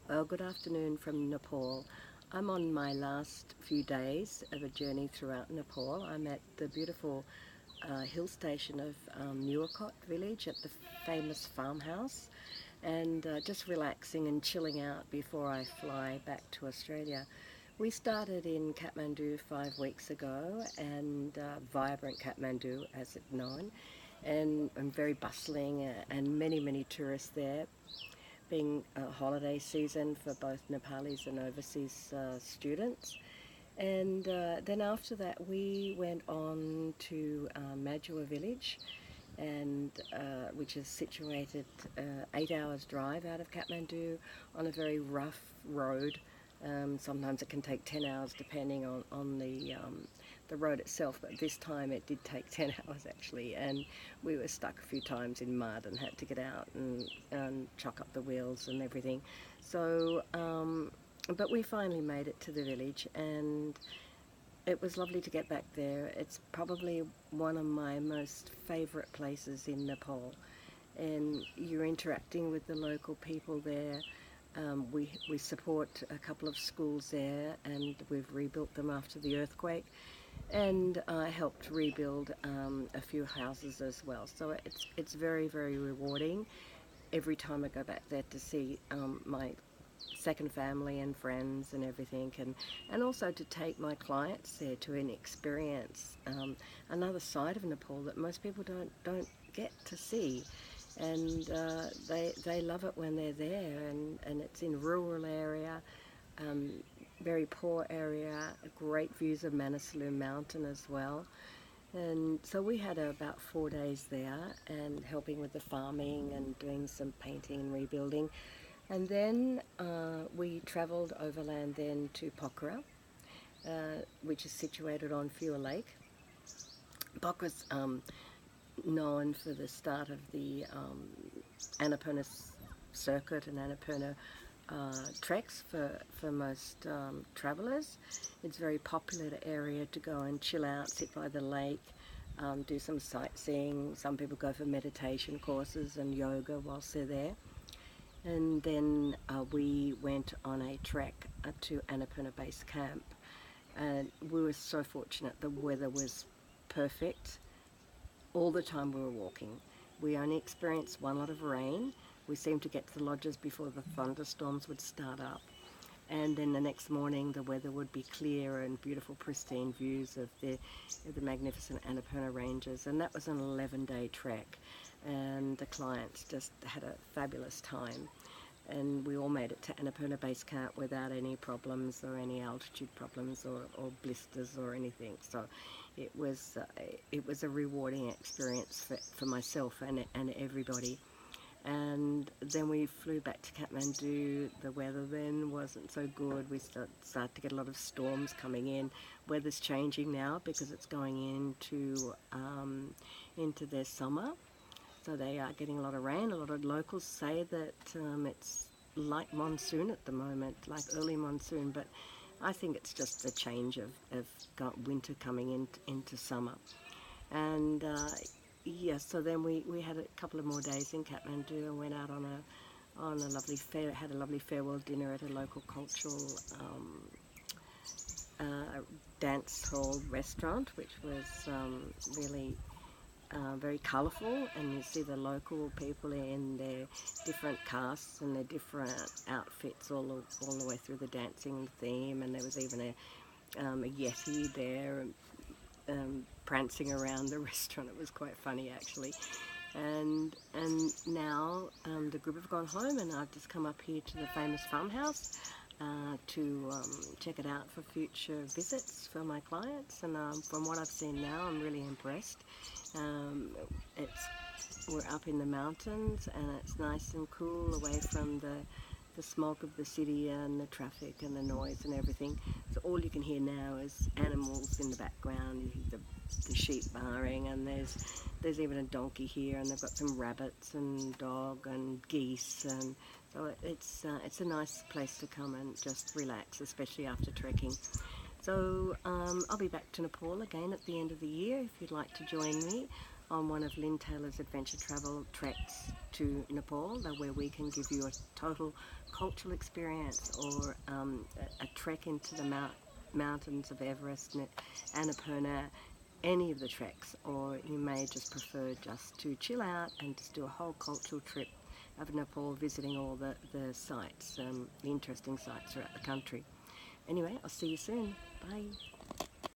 Well, good afternoon from Nepal. I'm on my last few days of a journey throughout Nepal. I'm at the beautiful hill station of Nuwakot village at the famous farmhouse and just relaxing and chilling out before I fly back to Australia. We started in Kathmandu 5 weeks ago and vibrant Kathmandu as it's known and very bustling and many tourists there being a holiday season for both Nepalis and overseas students. And then after that, we went on to Madua village, and which is situated 8 hours drive out of Kathmandu on a very rough road. Sometimes it can take 10 hours depending on the road itself, but this time it did take 10 hours actually, and we were stuck a few times in mud and had to get out and chuck up the wheels and everything. So, but we finally made it to the village, and it was lovely to get back there. It's probably one of my most favourite places in Nepal, and you're interacting with the local people there. We support a couple of schools there, and we've rebuilt them after the earthquake, and I helped rebuild a few houses as well. So it's very rewarding every time I go back there to see my second family and friends and everything, and also to take my clients there to an experience another side of Nepal that most people don't get to see, and they love it when they're there, and it's in a rural area, um, very poor area, great views of Manaslu Mountain as well. And so we had about 4 days there and helping with the farming and doing some painting and rebuilding. And then we travelled overland then to Pokhara, which is situated on Fewer Lake. Pokhara's known for the start of the Annapurna circuit and Annapurna treks for most travellers. It's a very popular area to go and chill out, sit by the lake, do some sightseeing. Some people go for meditation courses and yoga whilst they're there. And then we went on a trek to Annapurna Base Camp, and we were so fortunate. The weather was perfect all the time we were walking. We only experienced one lot of rain. We seemed to get to the lodges before the thunderstorms would start up, and then the next morning the weather would be clear and beautiful pristine views of the magnificent Annapurna ranges. And that was an 11-day trek, and the clients just had a fabulous time, and we all made it to Annapurna Base Camp without any problems or any altitude problems or blisters or anything. So it was a rewarding experience for myself and everybody. And then we flew back to Kathmandu. The weather then wasn't so good. We started to get a lot of storms coming in. Weather's changing now because it's going into their summer. So they are getting a lot of rain. A lot of locals say that it's like monsoon at the moment, like early monsoon, but I think it's just a change of winter coming into summer. And so then we had a couple of more days in Kathmandu and went out on a lovely had a lovely farewell dinner at a local cultural dance hall restaurant, which was really very colourful, and you see the local people in their different castes and their different outfits all the way through the dancing theme. And there was even a yeti there prancing around the restaurant. It was quite funny actually. And now the group have gone home, and I've just come up here to the famous farmhouse to check it out for future visits for my clients. And from what I've seen now, I'm really impressed. We're up in the mountains, and it's nice and cool away from the smoke of the city and the traffic and the noise and everything. So all you can hear now is animals in the background. You hear the sheep baaing, and there's even a donkey here, and they've got some rabbits and dog and geese, and so it's a nice place to come and just relax, especially after trekking. So I'll be back to Nepal again at the end of the year if you'd like to join me. on one of Lyn Taylor's adventure travel treks to Nepal, where we can give you a total cultural experience, or a trek into the mountains of Everest, Annapurna, any of the treks, or you may just prefer just to chill out and just do a whole cultural trip of Nepal, visiting all the sites, the interesting sites throughout the country. Anyway, I'll see you soon. Bye.